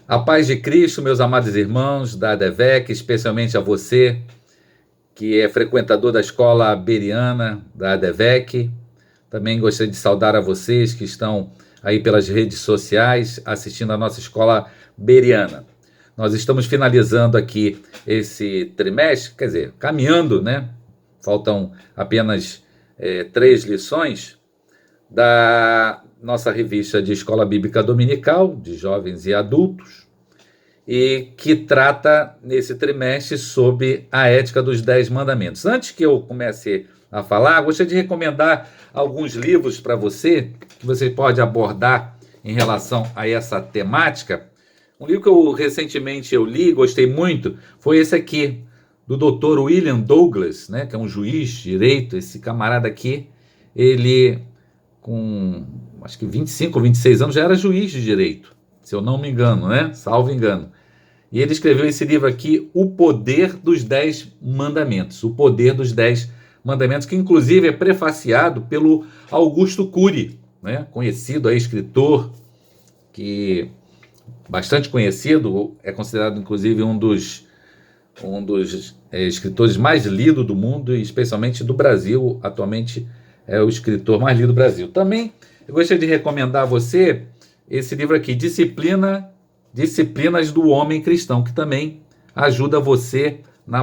A paz de Cristo, meus amados irmãos da ADVEC, especialmente a você que é frequentador da escola Beriana da ADVEC. Também gostaria de saudar a vocês que estão aí pelas redes sociais assistindo a nossa escola Beriana. Nós estamos finalizando aqui esse trimestre, quer dizer, caminhando, né? Faltam apenas 3 lições da nossa revista de Escola Bíblica Dominical, de jovens e adultos, e que trata nesse trimestre sobre a ética dos 10 mandamentos. Antes que eu comece a falar, gostaria de recomendar alguns livros para você, que você pode abordar em relação a essa temática. Um livro que recentemente eu li, gostei muito, foi esse aqui, do Dr. William Douglas, né, que é um juiz de direito. Esse camarada aqui, ele com acho que 25 ou 26 anos já era juiz de direito, se eu não me engano, né? Salvo engano. E ele escreveu esse livro aqui, O Poder dos 10 Mandamentos. O Poder dos 10 Mandamentos, que inclusive é prefaciado pelo Augusto Cury, né? Conhecido aí, escritor, que bastante conhecido, é considerado inclusive um dos escritores mais lidos do mundo, e especialmente do Brasil. Atualmente é o escritor mais lido do Brasil. Também eu gostaria de recomendar a você esse livro aqui, Disciplinas do Homem Cristão, que também ajuda você na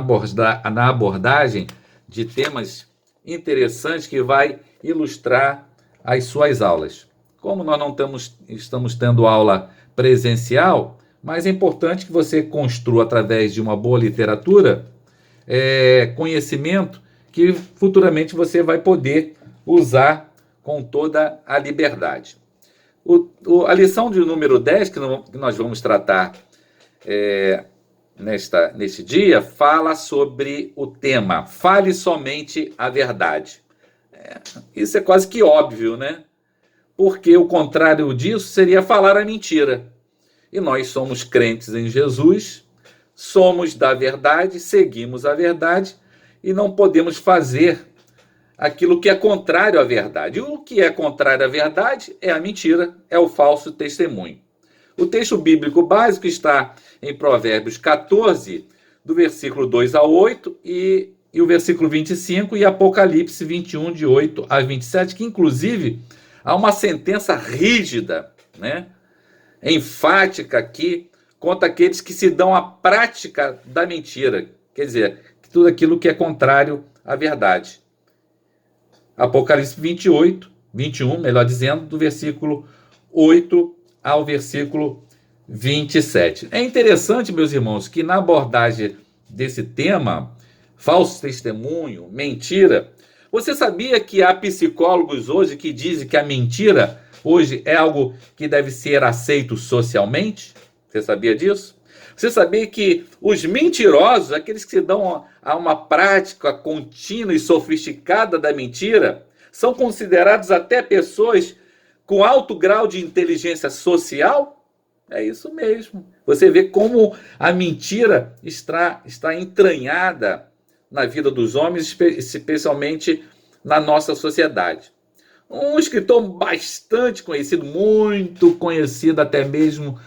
abordagem de temas interessantes, que vai ilustrar as suas aulas. Como nós não estamos tendo aula presencial, mas é importante que você construa, através de uma boa literatura, conhecimento que futuramente você vai poder usar com toda a liberdade. A lição de número 10, que nós vamos tratar neste dia, fala sobre o tema Fale Somente a Verdade. Isso é quase que óbvio, né? Porque o contrário disso seria falar a mentira. E nós somos crentes em Jesus, somos da verdade, seguimos a verdade, e não podemos fazer aquilo que é contrário à verdade. E o que é contrário à verdade é a mentira, é o falso testemunho. O texto bíblico básico está em Provérbios 14, do versículo 2 a 8, e o versículo 25, e Apocalipse 21, de 8 a 27, que inclusive há uma sentença rígida, né, enfática aqui, contra aqueles que se dão à prática da mentira. Quer dizer, tudo aquilo que é contrário à verdade. Apocalipse 21, melhor dizendo, do versículo 8 ao versículo 27. É interessante, meus irmãos, que na abordagem desse tema, falso testemunho, mentira, você sabia que há psicólogos hoje que dizem que a mentira hoje é algo que deve ser aceito socialmente? Você sabia disso? Você sabia que os mentirosos, aqueles que se dão a uma prática contínua e sofisticada da mentira, são considerados até pessoas com alto grau de inteligência social? É isso mesmo. Você vê como a mentira está entranhada na vida dos homens, especialmente na nossa sociedade. Um escritor bastante conhecido, muito conhecido até mesmo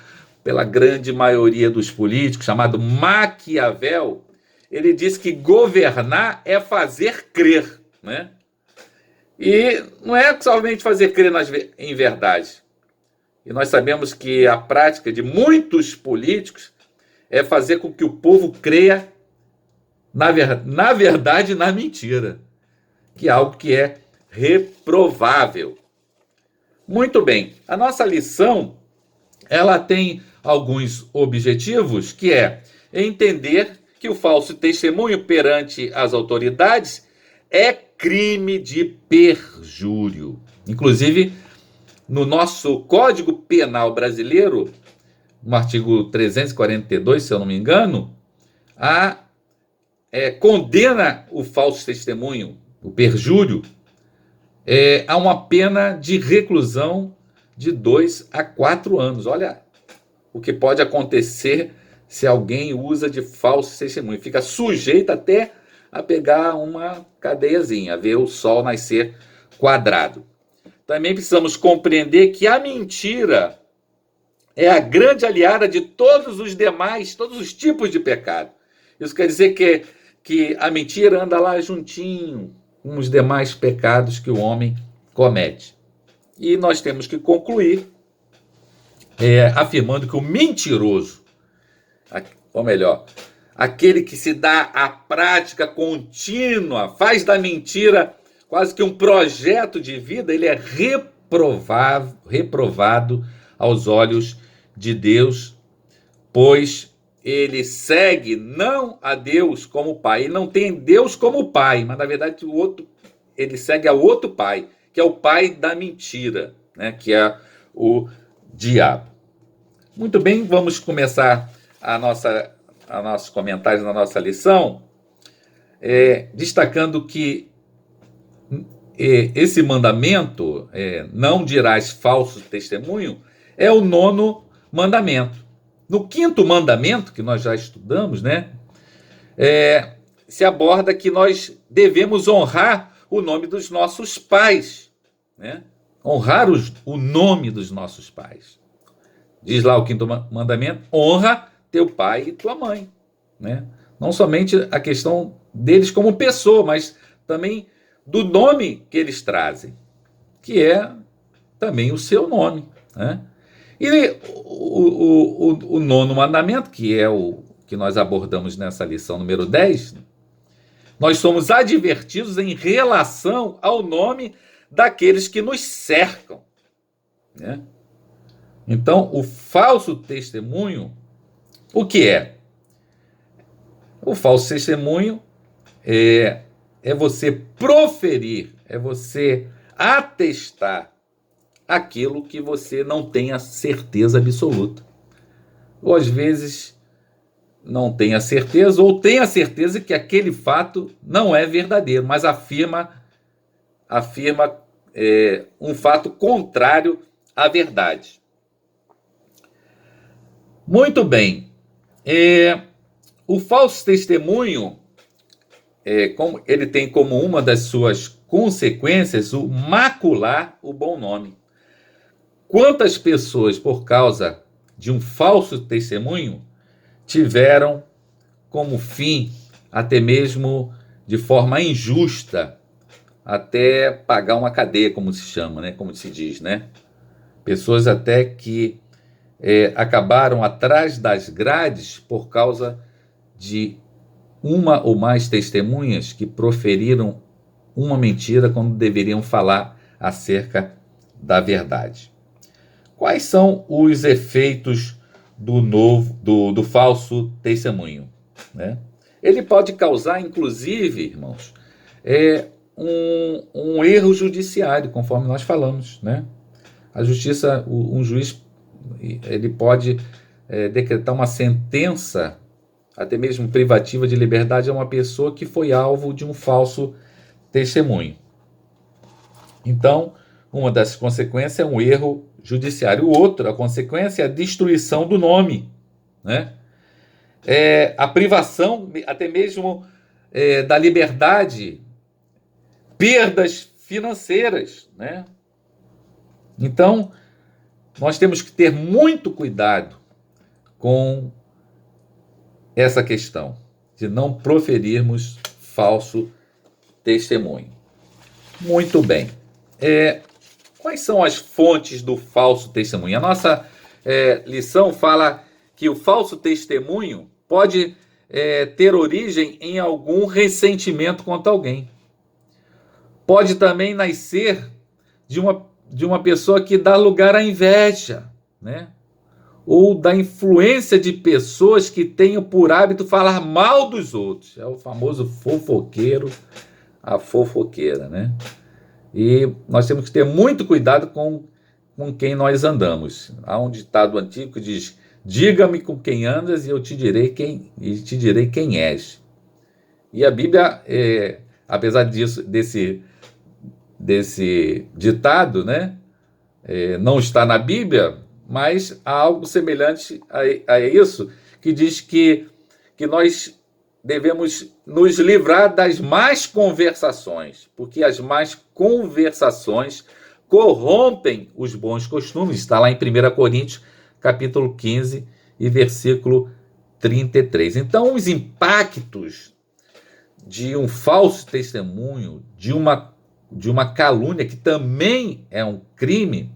pela grande maioria dos políticos, chamado Maquiavel, ele diz que governar é fazer crer, né? E não é somente fazer crer em verdade. E nós sabemos que a prática de muitos políticos é fazer com que o povo creia na verdade e na mentira, que é algo que é reprovável. Muito bem, a nossa lição, ela tem alguns objetivos, que é entender que o falso testemunho perante as autoridades é crime de perjúrio. Inclusive, no nosso Código Penal brasileiro, no artigo 342, se eu não me engano, condena o falso testemunho, o perjúrio, a uma pena de reclusão de 2 a 4 anos. Olha o que pode acontecer se alguém usa de falso testemunho. Fica sujeito até a pegar uma cadeiazinha, a ver o sol nascer quadrado. Também precisamos compreender que a mentira é a grande aliada de todos os demais, todos os tipos de pecado. Isso quer dizer que a mentira anda lá juntinho com os demais pecados que o homem comete. E nós temos que concluir afirmando que o mentiroso, ou melhor, aquele que se dá à prática contínua, faz da mentira quase que um projeto de vida, ele é reprovado aos olhos de Deus, pois ele segue não a Deus como pai, ele não tem Deus como pai, mas na verdade ele segue a outro pai, que é o pai da mentira, né? Que é o diabo. Muito bem, vamos começar a nossos comentários na nossa lição, destacando que esse mandamento, não dirás falso testemunho, é o 9º mandamento. No 5º mandamento, que nós já estudamos, né, se aborda que nós devemos honrar o nome dos nossos pais, né? Honrar o nome dos nossos pais. Diz lá o 5º mandamento: honra teu pai e tua mãe, né? Não somente a questão deles como pessoa, mas também do nome que eles trazem, que é também o seu nome, né? E o 9º mandamento, que é o que nós abordamos nessa lição número 10, nós somos advertidos em relação ao nome daqueles que nos cercam, né? Então, o falso testemunho, o que é? O falso testemunho é você proferir, é você atestar aquilo que você não tem a certeza absoluta. Ou às vezes não tem a certeza, ou tem a certeza que aquele fato não é verdadeiro, mas afirma um fato contrário à verdade. Muito bem. O falso testemunho, ele tem como uma das suas consequências o macular o bom nome. Quantas pessoas, por causa de um falso testemunho, tiveram como fim, até mesmo de forma injusta, até pagar uma cadeia, como se chama, né? Como se diz, né? Pessoas até que acabaram atrás das grades por causa de uma ou mais testemunhas que proferiram uma mentira quando deveriam falar acerca da verdade. Quais são os efeitos do falso testemunho, né? Ele pode causar, inclusive, irmãos, um erro judiciário, conforme nós falamos, né? A justiça, um juiz, ele pode decretar uma sentença, até mesmo privativa de liberdade, a uma pessoa que foi alvo de um falso testemunho. Então, uma das consequências é um erro judiciário. A consequência é a destruição do nome, né? A privação, até mesmo, da liberdade, perdas financeiras, né? Então, nós temos que ter muito cuidado com essa questão de não proferirmos falso testemunho. Muito bem. Quais são as fontes do falso testemunho? A nossa lição fala que o falso testemunho pode ter origem em algum ressentimento contra alguém. Pode também nascer de uma pessoa que dá lugar à inveja, né? Ou da influência de pessoas que tenham por hábito falar mal dos outros. É o famoso fofoqueiro, a fofoqueira, né? E nós temos que ter muito cuidado com quem nós andamos. Há um ditado antigo que diz: diga-me com quem andas e eu te direi quem és. E a Bíblia, apesar desse ditado, né, não está na Bíblia, mas há algo semelhante a isso, que diz que nós devemos nos livrar das más conversações, porque as más conversações corrompem os bons costumes. Está lá em 1 Coríntios, capítulo 15 e versículo 33. Então, os impactos de um falso testemunho, de uma calúnia, que também é um crime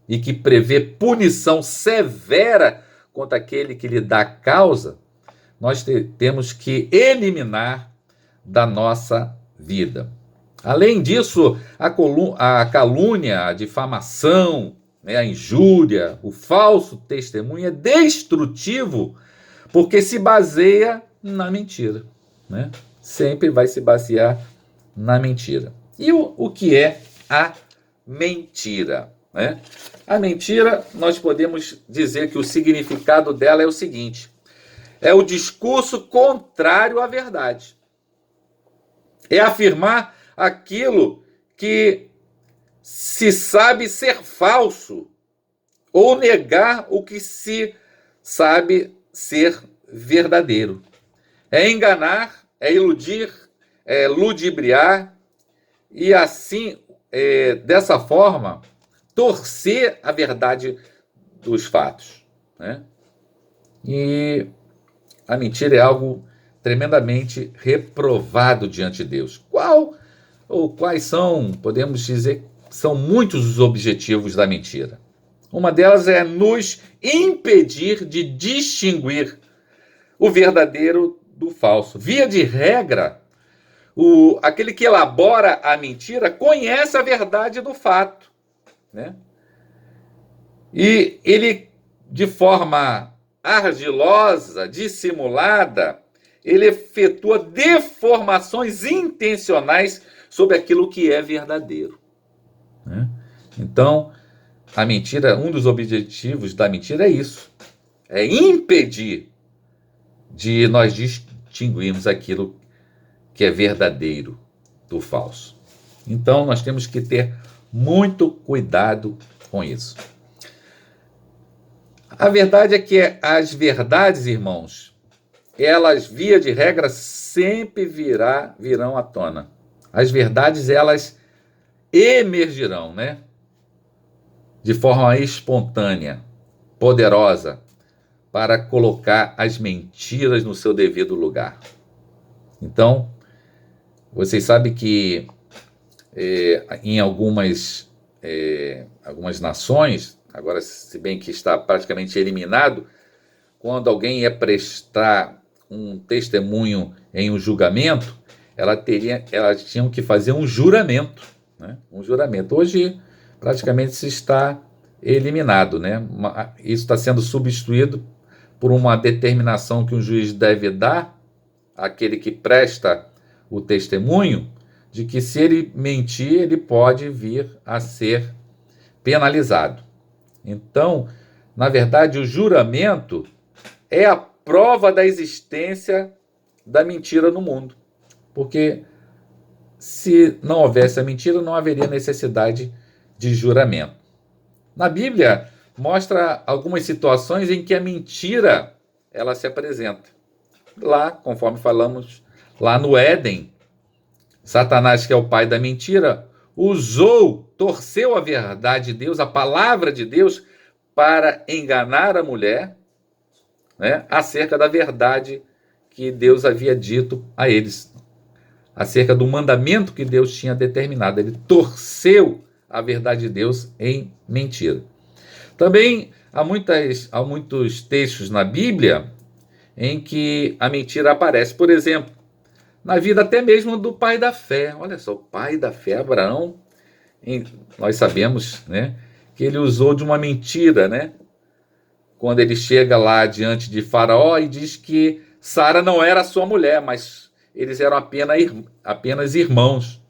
e que prevê punição severa contra aquele que lhe dá causa, nós temos que eliminar da nossa vida. Além disso, a calúnia, a difamação, né, a injúria, o falso testemunho é destrutivo porque se baseia na mentira, né? Sempre vai se basear na mentira. E o que é a mentira, né? A mentira, nós podemos dizer que o significado dela é o seguinte: é o discurso contrário à verdade. É afirmar aquilo que se sabe ser falso, ou negar o que se sabe ser verdadeiro. É enganar, é iludir, é ludibriar, e assim, dessa forma, torcer a verdade dos fatos, né? E a mentira é algo tremendamente reprovado diante de Deus. Quais são, podemos dizer, são muitos os objetivos da mentira. Uma delas é nos impedir de distinguir o verdadeiro do falso. Via de regra, aquele que elabora a mentira conhece a verdade do fato, né? E ele, de forma ardilosa, dissimulada, ele efetua deformações intencionais sobre aquilo que é verdadeiro, né? Então, a mentira, um dos objetivos da mentira é isso: é impedir de nós distinguirmos aquilo que é verdadeiro do falso. Então, nós temos que ter muito cuidado com isso. A verdade é que as verdades, irmãos, elas, via de regra, sempre virão à tona. As verdades, elas emergirão, né? De forma espontânea, poderosa, para colocar as mentiras no seu devido lugar. Então, vocês sabem que em algumas nações, agora se bem que está praticamente eliminado, quando alguém ia prestar um testemunho em um julgamento, elas tinham que fazer um juramento, né? Um juramento. Hoje, praticamente, se está eliminado, né? Isso está sendo substituído por uma determinação que um juiz deve dar àquele que presta o testemunho, de que se ele mentir, ele pode vir a ser penalizado. Então, na verdade, o juramento é a prova da existência da mentira no mundo. Porque se não houvesse a mentira, não haveria necessidade de juramento. Na Bíblia, mostra algumas situações em que a mentira ela se apresenta. Lá, conforme falamos, lá no Éden, Satanás, que é o pai da mentira, torceu a verdade de Deus, a palavra de Deus, para enganar a mulher, né, acerca da verdade que Deus havia dito a eles, acerca do mandamento que Deus tinha determinado. Ele torceu a verdade de Deus em mentira. Também há muitos textos na Bíblia em que a mentira aparece. Por exemplo, na vida até mesmo do pai da fé. Olha só, o pai da fé, Abraão, nós sabemos, né, que ele usou de uma mentira, né? Quando ele chega lá diante de Faraó e diz que Sara não era sua mulher, mas eles eram apenas irmãos.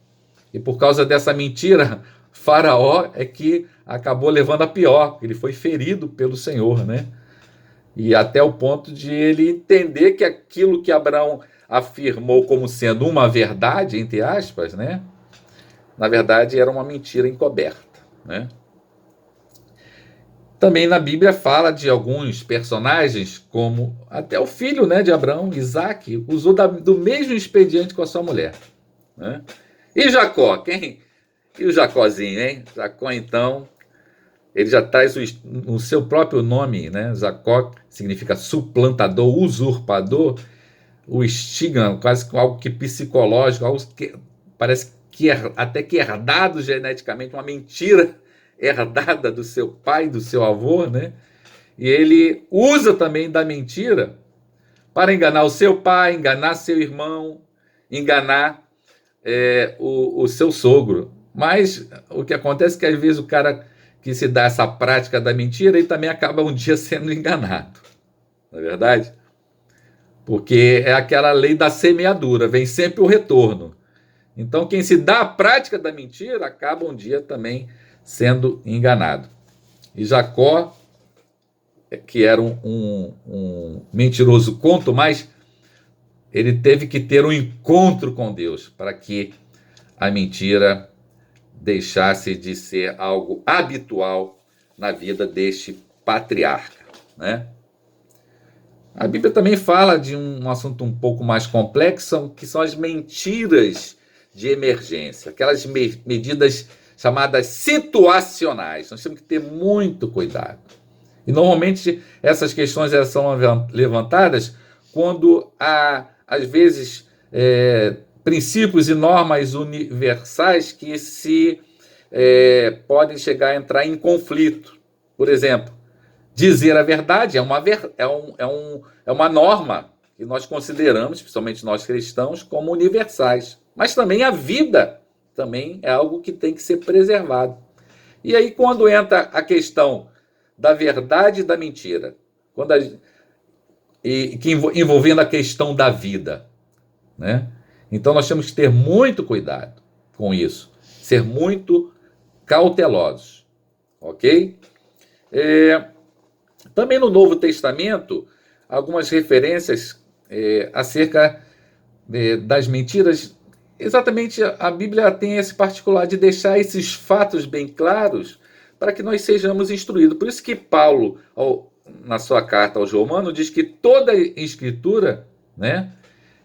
E por causa dessa mentira, Faraó é que acabou levando a pior. Ele foi ferido pelo Senhor, né? E até o ponto de ele entender que aquilo que Abraão afirmou como sendo uma verdade, entre aspas, né? Na verdade, era uma mentira encoberta, né? Também na Bíblia fala de alguns personagens, como até o filho, né, de Abraão, Isaac, usou do mesmo expediente com a sua mulher, né? E Jacó, E o Jacózinho, hein? Jacó, então, ele já traz o seu próprio nome, né? Jacó significa suplantador, usurpador. O estigma, quase algo que psicológico, algo que parece que até que herdado geneticamente, uma mentira herdada do seu pai, do seu avô, né? E ele usa também da mentira para enganar o seu pai, enganar seu irmão, enganar o seu sogro. Mas o que acontece é que às vezes o cara que se dá essa prática da mentira, ele também acaba um dia sendo enganado. Não é verdade? Porque é aquela lei da semeadura, vem sempre o retorno. Então, quem se dá a prática da mentira acaba um dia também sendo enganado. E Jacó, que era um mentiroso quanto mais, ele teve que ter um encontro com Deus para que a mentira deixasse de ser algo habitual na vida deste patriarca, né? A Bíblia também fala de um assunto um pouco mais complexo, que são as mentiras de emergência, aquelas medidas chamadas situacionais. Nós temos que ter muito cuidado. E normalmente essas questões elas são levantadas quando há, às vezes, princípios e normas universais que podem chegar a entrar em conflito. Por exemplo, dizer a verdade é uma norma que nós consideramos, principalmente nós cristãos, como universais. Mas também a vida também é algo que tem que ser preservado. E aí, quando entra a questão da verdade e da mentira, envolvendo a questão da vida, né? Então nós temos que ter muito cuidado com isso, ser muito cautelosos, ok? Também no Novo Testamento, algumas referências acerca das mentiras. Exatamente, a Bíblia tem esse particular de deixar esses fatos bem claros para que nós sejamos instruídos. Por isso que Paulo, na sua carta aos Romanos, diz que toda a Escritura, né,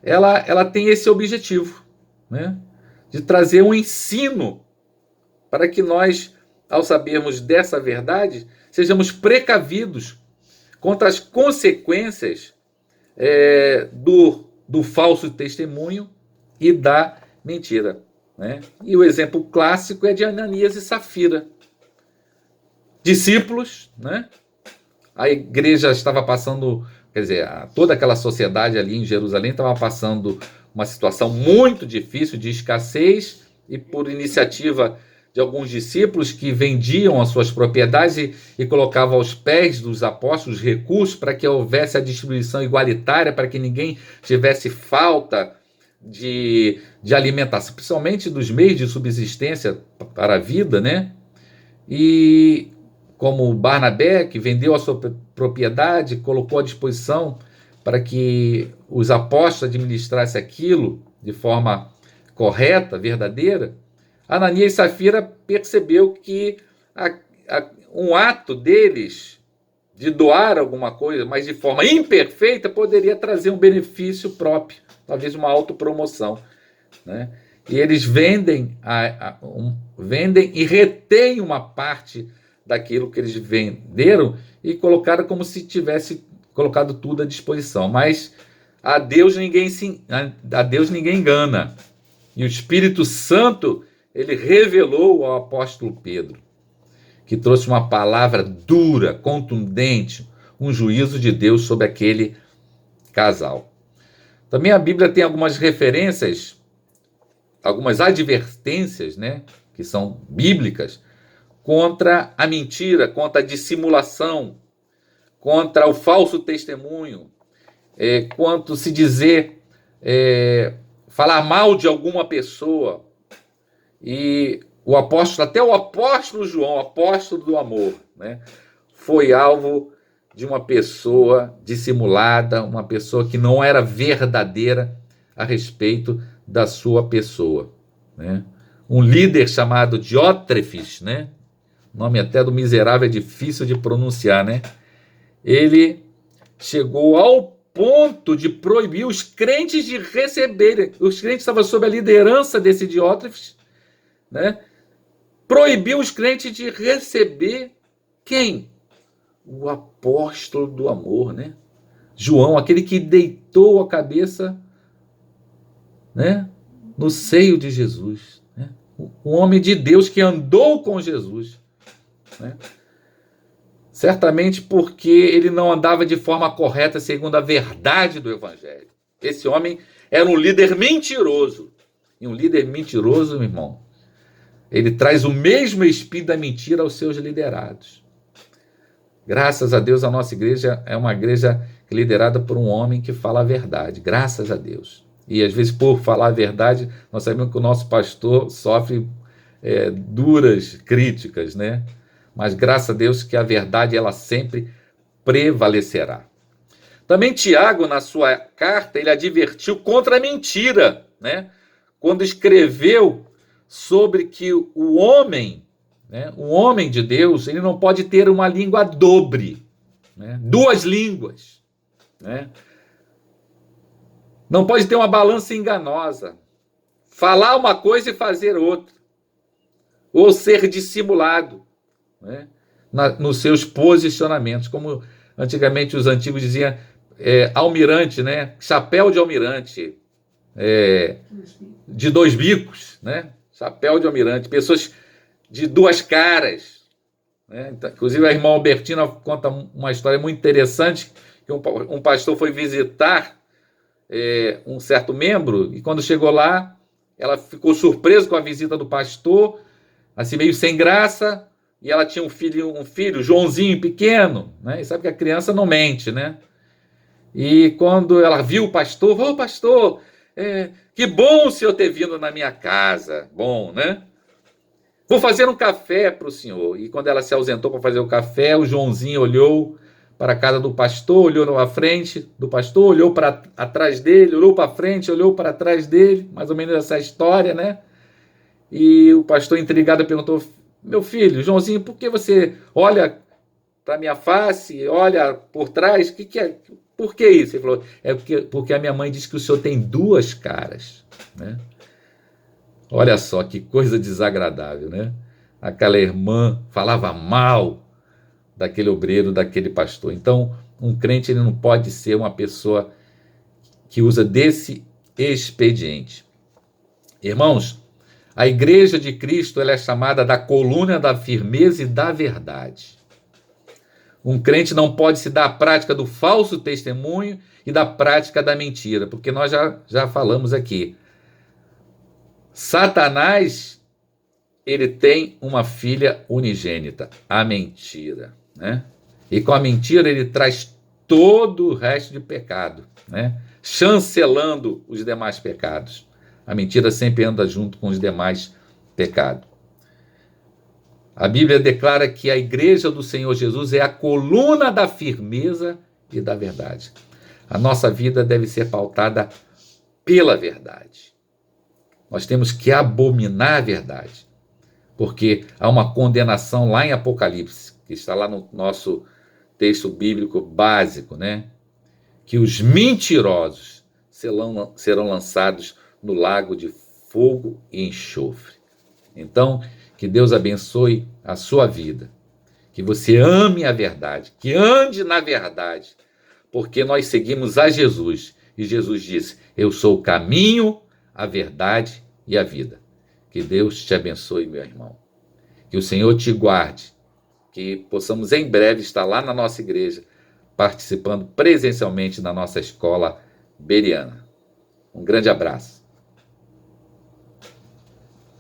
ela tem esse objetivo, né, de trazer um ensino para que nós, ao sabermos dessa verdade, sejamos precavidos contra as consequências do falso testemunho e da mentira, né? E o exemplo clássico é de Ananias e Safira, discípulos, né? A igreja estava passando, quer dizer, toda aquela sociedade ali em Jerusalém estava passando uma situação muito difícil de escassez, e por iniciativa de alguns discípulos que vendiam as suas propriedades e colocavam aos pés dos apóstolos recursos para que houvesse a distribuição igualitária, para que ninguém tivesse falta de alimentação, principalmente dos meios de subsistência para a vida, né? E como Barnabé, que vendeu a sua propriedade, colocou à disposição para que os apóstolos administrassem aquilo de forma correta, verdadeira, Ananias e Safira percebeu que um ato deles de doar alguma coisa, mas de forma imperfeita, poderia trazer um benefício próprio, talvez uma autopromoção, né? E eles vendem e retêm uma parte daquilo que eles venderam e colocaram como se tivesse colocado tudo à disposição. Mas a Deus ninguém engana. E o Espírito Santo, ele revelou ao apóstolo Pedro, que trouxe uma palavra dura, contundente, um juízo de Deus sobre aquele casal. Também a Bíblia tem algumas referências, algumas advertências, né, que são bíblicas, contra a mentira, contra a dissimulação, contra o falso testemunho, quanto se dizer, falar mal de alguma pessoa. E até o apóstolo João, apóstolo do amor, né, foi alvo de uma pessoa dissimulada, uma pessoa que não era verdadeira a respeito da sua pessoa, né? Um líder chamado Diótrefes, né? O nome até do miserável é difícil de pronunciar, né? Ele chegou ao ponto de proibir os crentes de receberem. Os crentes estavam sob a liderança desse Diótrefes, né? Proibiu os crentes de receber Quem? O apóstolo do amor, né? João, aquele que deitou a cabeça, né, no seio de Jesus, né? O homem de Deus que andou com Jesus, né? Certamente porque ele não andava de forma correta segundo a verdade do evangelho. Esse homem era um líder mentiroso. E um líder mentiroso, meu irmão, ele traz o mesmo espírito da mentira aos seus liderados. Graças a Deus, a nossa igreja é uma igreja liderada por um homem que fala a verdade. Graças a Deus. E às vezes, por falar a verdade, nós sabemos que o nosso pastor sofre duras críticas, né? Mas graças a Deus que a verdade ela sempre prevalecerá. Também Tiago, na sua carta, ele advertiu contra a mentira, né? Quando escreveu sobre que o homem, né, o homem de Deus, ele não pode ter uma língua dobre, né? Duas línguas, né? Não pode ter uma balança enganosa, falar uma coisa e fazer outra, ou ser dissimulado, né, nos seus posicionamentos, como antigamente os antigos diziam, almirante, né, chapéu de almirante, de dois bicos, né, chapéu de almirante, pessoas de duas caras, né? Então, inclusive a irmã Albertina conta uma história muito interessante, que um pastor foi visitar um certo membro, e quando chegou lá, ela ficou surpresa com a visita do pastor, assim meio sem graça, e ela tinha um filho, Joãozinho, pequeno, né? E sabe que a criança não mente, né? E quando ela viu o pastor, falou: pastor, que bom o senhor ter vindo na minha casa. Bom, né? Vou fazer um café para o senhor. E quando ela se ausentou para fazer o café, o Joãozinho olhou para a casa do pastor, olhou na frente do pastor, olhou para atrás dele, olhou para frente, olhou para trás dele, mais ou menos essa história, né? E o pastor, intrigado, perguntou: meu filho, Joãozinho, por que você olha para minha face, olha por trás? Que é? Por que isso? Ele falou: porque a minha mãe disse que o senhor tem duas caras, né? Olha só que coisa desagradável, né? Aquela irmã falava mal daquele obreiro, daquele pastor. Então, um crente ele não pode ser uma pessoa que usa desse expediente. Irmãos, a igreja de Cristo ela é chamada da coluna da firmeza e da verdade. Um crente não pode se dar a prática do falso testemunho e da prática da mentira, porque nós já falamos aqui. Satanás, ele tem uma filha unigênita, a mentira, né? E com a mentira ele traz todo o resto de pecado, né? Chancelando os demais pecados. A mentira sempre anda junto com os demais pecados. A Bíblia declara que a igreja do Senhor Jesus é a coluna da firmeza e da verdade. A nossa vida deve ser pautada pela verdade. Nós temos que abominar a verdade, porque há uma condenação lá em Apocalipse, que está lá no nosso texto bíblico básico, né? Que os mentirosos serão lançados no lago de fogo e enxofre. Então, que Deus abençoe a sua vida, que você ame a verdade, que ande na verdade, porque nós seguimos a Jesus, e Jesus disse: eu sou o caminho, a verdade e a vida. Que Deus te abençoe, meu irmão. Que o Senhor te guarde, que possamos em breve estar lá na nossa igreja, participando presencialmente da nossa escola beriana. Um grande abraço.